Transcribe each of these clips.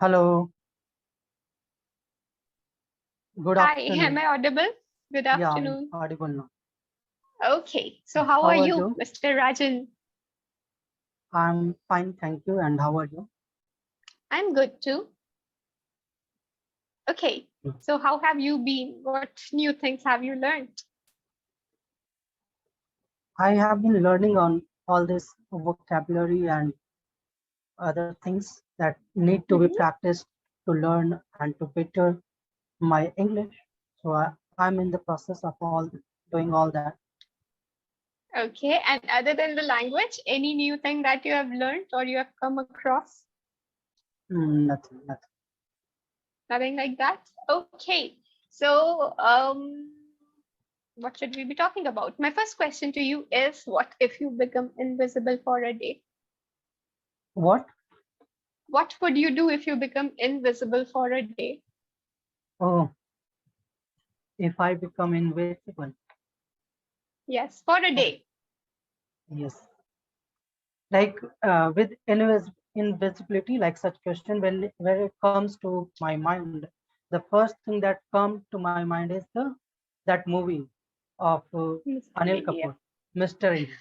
Hello, good Hi, am afternoon. I audible? Good Yeah, I'm afternoon. audible now. Okay, so how are How are you, you? Mr. Rajan? I'm fine, thank you. And how are you? I'm good too. Okay, so how have you been? What new things have you learned? I have been learning on all this vocabulary and other things that need to be Mhm. practiced to learn and to better my English. I'm in the process of all doing all that. Okay, and other than the language, any new thing that you have learned or you have come across? Nothing, nothing. Nothing like that? Okay, so what should we be talking about? My first question to you is, what if you become invisible for a day? What? What would you do if you become invisible for a day? Oh, if I become invisible. Yes, for a Oh, day. yes. Like with invisibility, like such question, when it comes to my mind, the first thing that comes to my mind is the that movie of Mr. Anil India. Kapoor, Mr. India.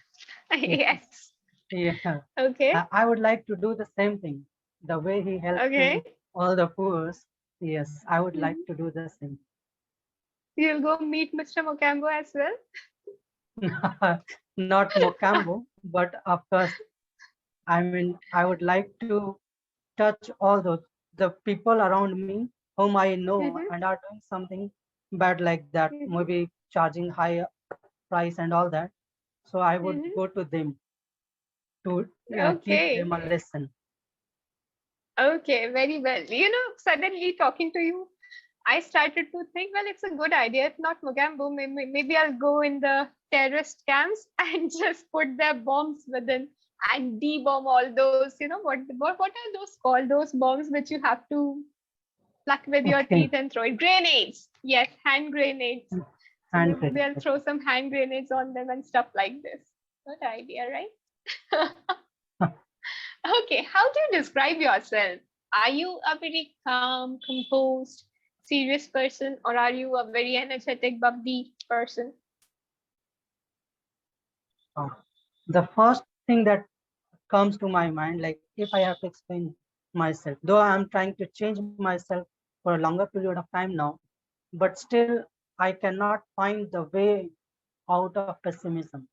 Yes. Yeah, Okay. I would like to do the same thing, the way he helped to Okay. all the poor. Yes, I would like Mhm. to do the same. You'll go meet Mr. Mocambo as well. Not Mocambo, but of course, I mean, I would like to touch all those the people around me whom I know Hmm. and are doing something bad like that, Hmm. maybe charging high price and all that. So I would Hmm. go to them to teach them Okay. a lesson. Okay. Very well. Suddenly talking to you, I started to think, well, it's a good idea. If not Mogambo, maybe I'll go in the terrorist camps and just put their bombs within and debomb all those, what are those called? Those bombs which you have to pluck with your Okay, teeth and throw it. Grenades. Yes, hand grenades. So hand maybe credit. I'll throw some hand grenades on them and stuff like this. Good idea, right? Okay, how do you describe yourself? Are you a very calm, composed, serious person, or are you a very energetic, bubbly person? Uh, the first thing that comes to my mind, like if I have to explain myself, though I'm trying to change myself for a longer period of time now, but still I cannot find the way out of pessimism.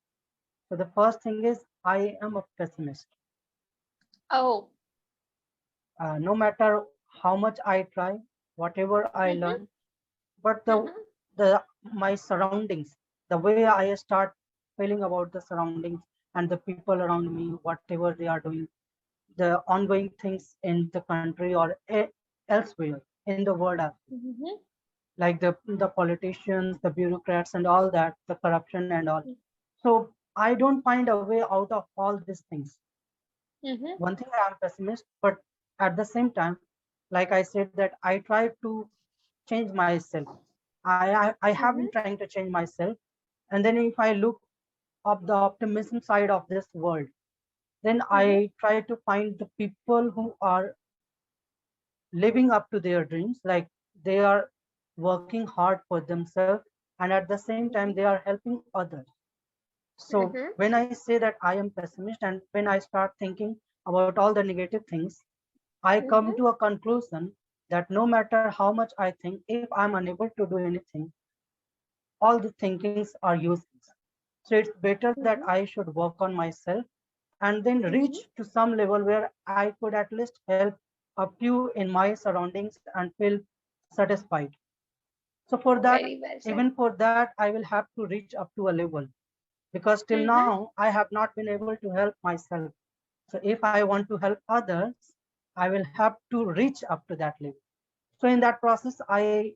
So the first thing is I am a pessimist. Oh. No matter how much I try, whatever I Mm-hmm, learn, but mm-hmm, the my surroundings, the way I start feeling about the surroundings and the people around me, whatever they are doing, the ongoing things in the country or elsewhere in the world, mm-hmm, like the politicians, the bureaucrats, and all that, the corruption and all. So I don't find a way out of all these things. mm-hmm, One thing I'm pessimist, but at the same time, like I said, that I try to change myself. I have been mm-hmm, trying to change myself. And then if I look up the optimism side of this world, then mm-hmm, I try to find the people who are living up to their dreams, like they are working hard for themselves and at the same time they are helping others. So mm-hmm, when I say that I am pessimist and when I start thinking about all the negative things, I come mm-hmm, to a conclusion that no matter how much I think, if I'm unable to do anything, all the thinkings are useless. So it's better that mm-hmm, I should work on myself and then mm-hmm. reach to some level where I could at least help a few in my surroundings and feel satisfied. So for that, Very well said. even for that, I will have to reach up to a level because till Mm-hmm, now I have not been able to help myself. So if I want to help others, I will have to reach up to that level. So in that process, I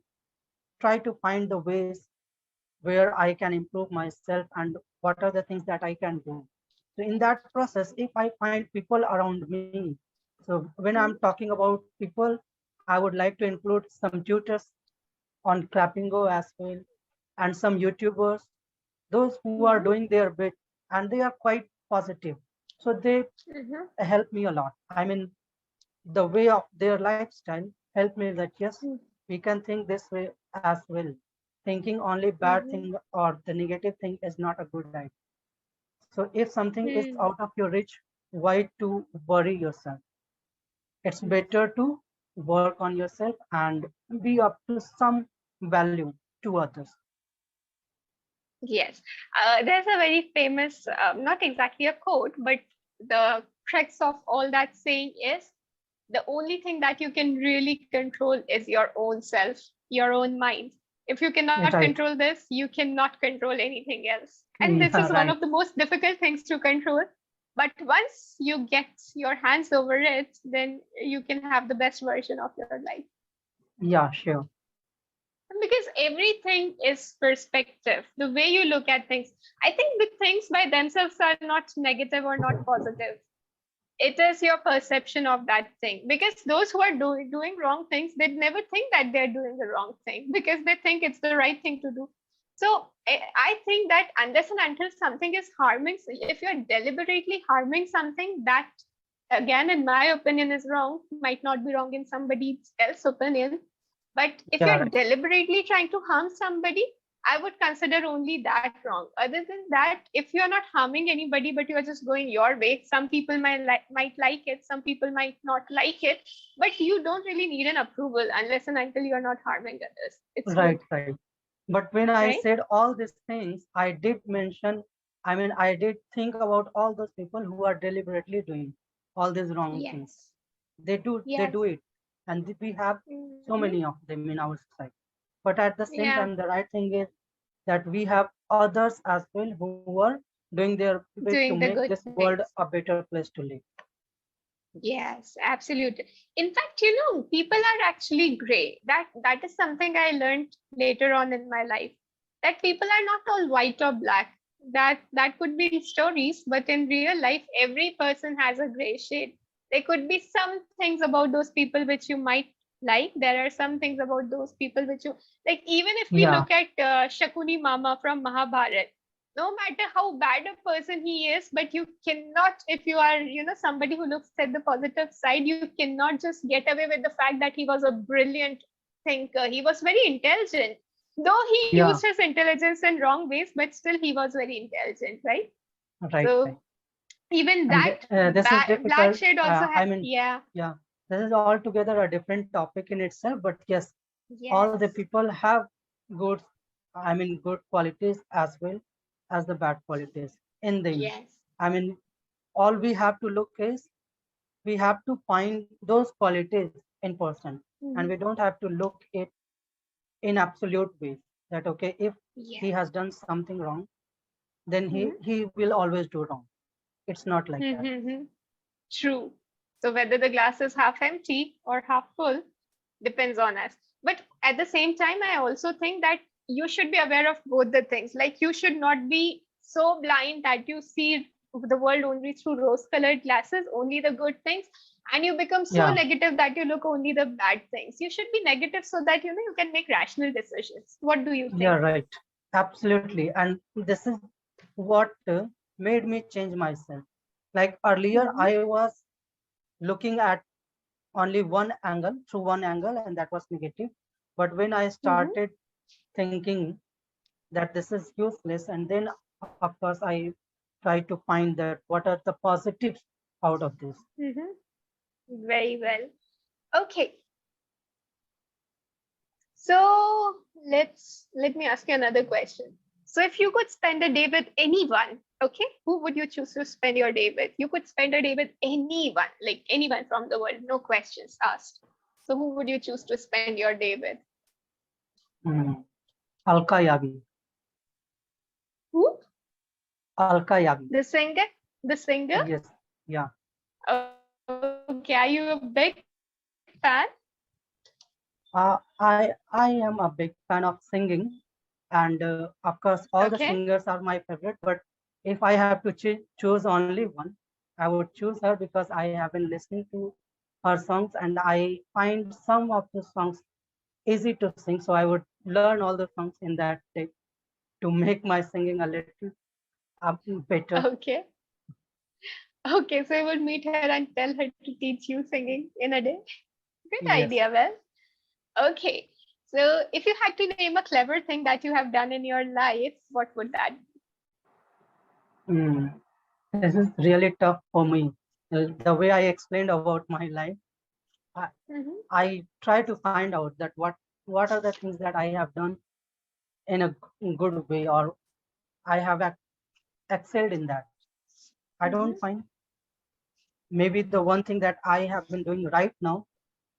try to find the ways where I can improve myself and what are the things that I can do. So in that process, if I find people around me, so when I'm talking about people, I would like to include some tutors on Clapingo as well and some YouTubers, those who are mm-hmm, doing their bit and they are quite positive. So they mm-hmm, help me a lot. I mean, the way of their lifestyle helped me that yes, Mm. we can think this way as well. Thinking only bad Mhm. thing or the negative thing is not a good idea. So if something is Hmm. out of your reach, why to worry yourself? It's better to work on yourself and be up to some value to others. Yes. There's a very famous, not exactly a quote, but the crux of all that saying is the only thing that you can really control is your own self, your own mind. If you cannot Right. control this, you cannot control anything else. And this Yeah, is one right. of the most difficult things to control. But once you get your hands over it, then you can have the best version of your life. Yeah, sure. Because everything is perspective, the way you look at things. I think the things by themselves are not negative or not positive. It is your perception of that thing, because those who are doing wrong things, they never think that they're doing the wrong thing because they think it's the right thing to do. So I think that unless and until something is harming, if you're deliberately harming something, that again in my opinion is wrong, might not be wrong in somebody else's opinion. But if Yeah, you're right. deliberately trying to harm somebody, I would consider only that wrong. Other than that, if you're not harming anybody, but you're just going your way, some people might like it, some people might not like it, but you don't really need an approval unless and until you're not harming others. It's good, Right, right. But when I right? said all these things, I did mention, I mean, I did think about all those people who are deliberately doing all these wrong things. Yes, They yes. do it. And we have so Hmm. many of them in our society. But at the same Yeah, time, the right thing is that we have others as well who are doing their bit to doing the make good this world things. a better place to live. Yes, absolutely. In fact, you know, people are actually gray. That is something I learned later on in my life. That people are not all white or black. That could be stories, but in real life, every person has a gray shade. There could be some things about those people which you might like. There are some things about those people which you like. Even if we Yeah, look at Shakuni Mama from Mahabharata, no matter how bad a person he is, but you cannot, if you are, you know, somebody who looks at the positive side, you cannot just get away with the fact that he was a brilliant thinker. He was very intelligent, though he used yeah, his intelligence in wrong ways, but still he was very intelligent, right? right, right. So even And that this is black difficult. shade also I had, mean, yeah. yeah, this is altogether a different topic in itself. But yes, all the Yes, people have good, I mean, good qualities as well as the bad qualities in them. yes. I mean, all we have to look is we have to find those qualities in person, and we Mhm. don't have to look it in absolute ways that okay, if he Yes. has done something wrong, then Mhm. he will always do wrong. It's not like that. Mhm. True. So whether the glass is half empty or half full depends on us. But at the same time, I also think that you should be aware of both the things. Like you should not be so blind that you see the world only through rose colored glasses, only the good things, and you become so Yeah, negative that you look only the bad things. You should be negative so that you know you can make rational decisions. What do you yeah, think? right. Absolutely. And this is what made me change myself. Like earlier, Mm-hmm. I was looking at only one angle, through one angle, and that was negative. But when I Mm-hmm. started thinking that this is useless, and then of course I try to find that what are the positives out of this. Mm-hmm. Very well. Okay. So let me ask you another question. So if you could spend a day with anyone, okay, who would you choose to spend your day with? You could spend a day with anyone, like anyone from the world, no questions asked. So who would you choose to spend your day with? Hmm. Alka Yagi. Who? Alka Yagi. The singer? The singer? Yes. Yeah. Okay, are you a big fan? I am a big fan of singing, and of course, all the Okay. singers are my favorite. But if I have to choose only one, I would choose her because I have been listening to her songs, and I find some of the songs easy to sing. So I would learn all the songs in that day to make my singing a little better. Okay. Okay, so you would meet her and tell her to teach you singing in a day. Good Yes. idea, well. Okay. So if you had to name a clever thing that you have done in your life, what would that Mm. This is really tough for me. The way I explained about my life, I, be? Hmm. I try to find out that what are the things that I have done in a good way, or I have excelled in that. I don't Hmm. find. Maybe the one thing that I have been doing right now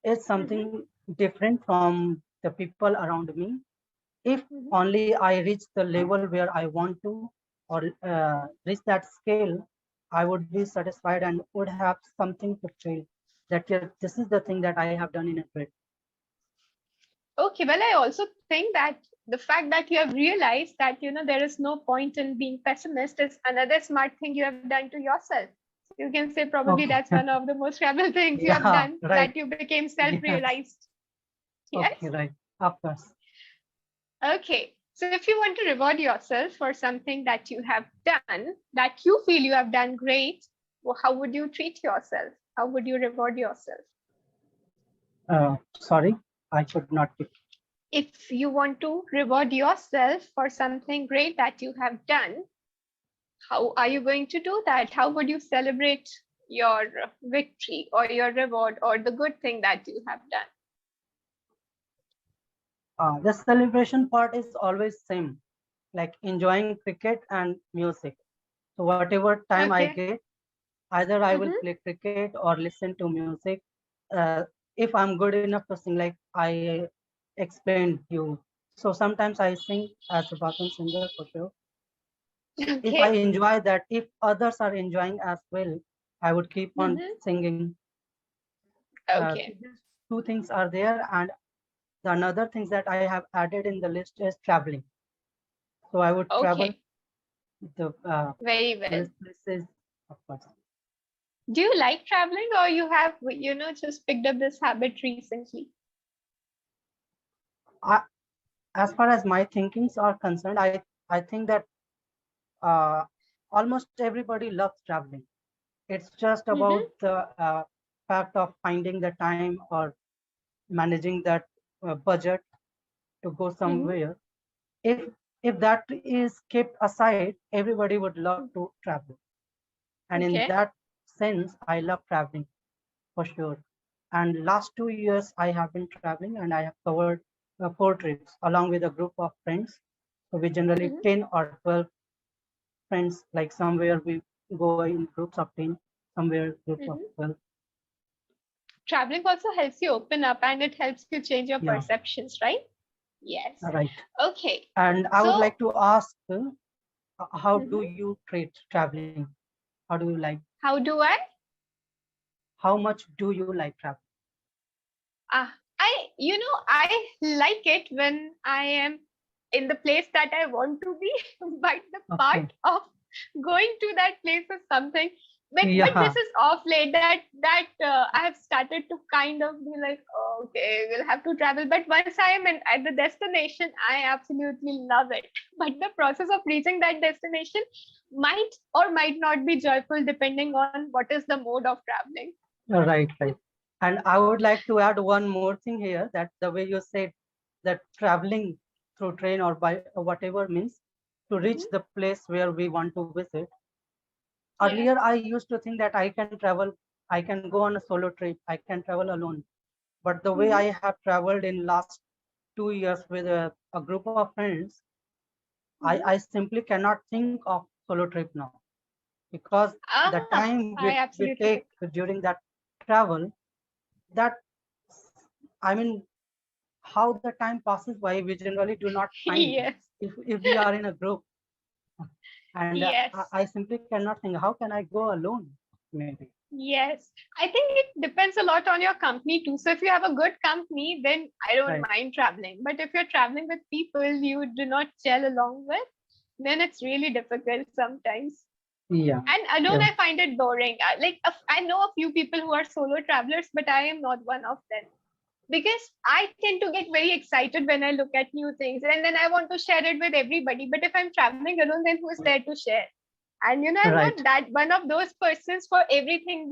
is Hmm. something different from the people around me. If Hmm. only I reach the level where I want to, or reach that scale, I would be satisfied and would have something to feel that, yeah, this is the thing that I have done in a bit. Okay, well, I also think that the fact that you have realized that there is no point in being pessimist is another smart thing you have done to yourself. You can say probably Okay. that's one of the most rebel things you have Yeah, done, right. that you became Yes. self-realized. Okay, Yes. right. Of course. Okay. So if you want to reward yourself for something that you have done, that you feel you have done great, well, how would you treat yourself? How would you reward yourself? Sorry, I could not. If you want to reward yourself for something great that you have done, how are you going to do that? How would you celebrate your victory or your reward or the good thing that you have done? The celebration part is always same, like enjoying cricket and music. So whatever time I Okay. get, either I will Mm-hmm. play cricket or listen to music. Uh, if I'm good enough to sing, like I explained you, so sometimes I sing as a bathroom singer for sure. So if I Okay. enjoy that, if others are enjoying as well, I would keep on Mm-hmm. singing. Okay. These two things are there, and the another things that I have added in the list is traveling. So I would travel Okay. the Very well. tourist places, of course. Do you like traveling or you have, just picked up this habit recently? I, as far as my thinkings are concerned, I think that uh, almost everybody loves traveling. It's just Mm-hmm. about the fact of finding the time or managing that budget to go Mm-hmm. somewhere. If if that is kept aside, everybody would love to travel. And in Okay. that sense, I love traveling for sure. And last 2 years, I have been traveling, and I have covered 4 trips along with a group of friends. So we generally Mm-hmm. 10 or 12 friends, like somewhere we go in groups of 10, somewhere groups of Mm-hmm. 12. Traveling also helps you open up and it helps you change your Yeah, perceptions, right? Yes. right. Okay. And I would So, like to ask, how do mhm, you treat traveling? How do you like? how do I? How much do you like travel? I like it when I am in the place that I want to be, but the Okay. part of going to that place is something. But this Yeah. is off late that I have started to kind of be like, oh, okay, we'll have to travel. But once I am at the destination, I absolutely love it. But the process of reaching that destination might or might not be joyful depending on what is the mode of traveling. Right, right. And I would like to add one more thing here, that the way you said that traveling through train or by whatever means to reach Hmm. the place where we want to visit. Yes. Earlier, I used to think that I can travel, I can go on a solo trip, I can travel alone. But the way Hmm. I have traveled in last 2 years with a group of friends, Hmm. I simply cannot think of solo trip now, because the Ah, time I we absolutely take during that travel, that I mean, how the time passes by, we generally do not find yes. if we are in a group. And Yes. I simply cannot think, how can I go alone? Maybe. Yes. I think it depends a lot on your company too. So if you have a good company, then I don't Right. mind traveling. But if you're traveling with people you do not gel along with, then it's really difficult sometimes. Yeah. And alone, Yeah. I find it boring. I know a few people who are solo travelers, but I am not one of them because I tend to get very excited when I look at new things and then I want to share it with everybody. But if I'm traveling alone, then who is there to share? And I'm Right. not that one of those persons for everything,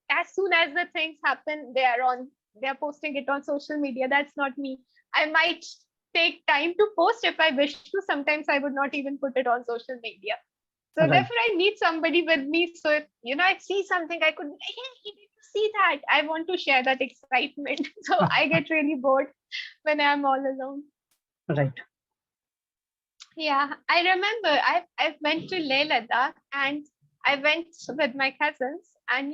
as soon as the things happen, they're posting it on social media. That's not me. I might take time to post if I wish to. Sometimes I would not even put it on social media. So Right. therefore, I need somebody with me. So if I see something, I could, hey, you need to see that. I want to share that excitement. So I get really bored when I'm all alone. Right. Yeah, I remember I went to Leh Ladakh and I went with my cousins, and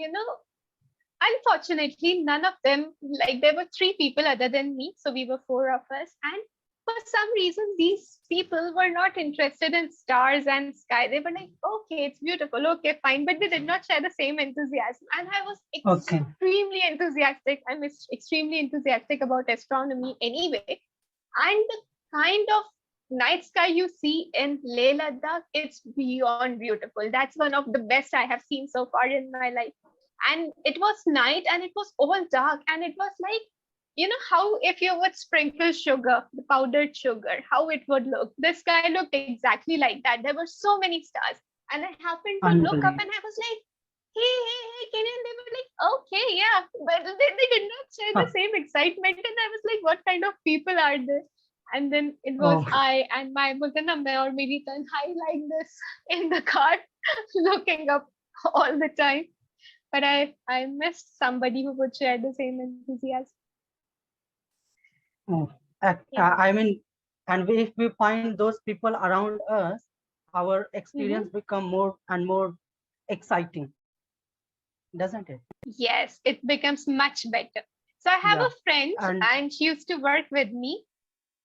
unfortunately none of them, like, there were three people other than me, so we were four of us, and for some reason these people were not interested in stars and sky. They were like, okay, it's beautiful, okay, fine, but they did not share the same enthusiasm, and I was Okay. extremely enthusiastic. I'm extremely enthusiastic about astronomy anyway, and the kind of night sky you see in Leh Ladakh, it's beyond beautiful. That's one of the best I have seen so far in my life. And it was night and it was all dark. And it was like, how if you would sprinkle sugar, the powdered sugar, how it would look. The sky looked exactly like that. There were so many stars. And I happened to look up Unbelievable. and I was like, hey, can you? They were like, okay, yeah. But they did not share the same excitement. And I was like, what kind of people are they? And then it was Oh, I and my Mugana or maybe then I like this in the car, looking up all the time. But I missed somebody who would share the same enthusiasm. oh. Yeah. I mean, and if we find those people around us, our Hmm. experience become more and more exciting, doesn't it? Yes, it becomes much better. So I have Yeah. a friend And and she used to work with me.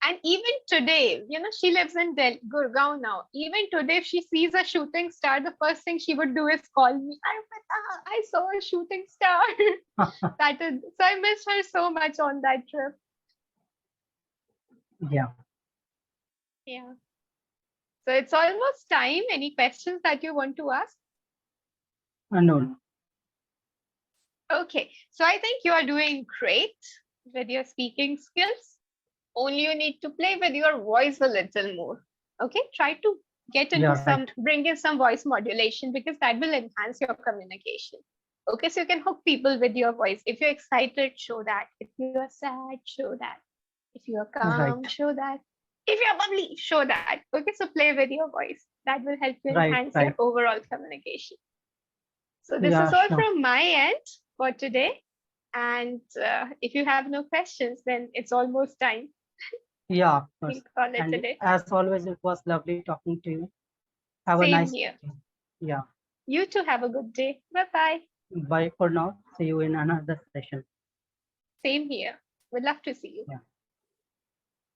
And even today, she lives in Gurgaon now. Even today, if she sees a shooting star, the first thing she would do is call me. I saw a shooting star. That is, so I miss her so much on that trip. yeah, Yeah. So it's almost time. Any questions that you want to ask? no, Okay. So I think you are doing great with your speaking skills. Only you need to play with your voice a little more. Okay. Try to yeah, right, bring in some voice modulation because that will enhance your communication. Okay. So you can hook people with your voice. If you're excited, show that. If you are sad, show that. If you are right, calm, show that. If you're bubbly, show that. Okay, so play with your voice. That will help you right, enhance your right. overall communication. So this is Yeah, all sure. from my end for today. And if you have no questions, then it's almost time. Yeah, of We'll course. call it And today. as always, it was lovely talking to you. Have a Same nice here. day. Yeah. You too have a good day. Bye bye. Bye for now. See you in another session. Same here. Would love to see you. Yeah.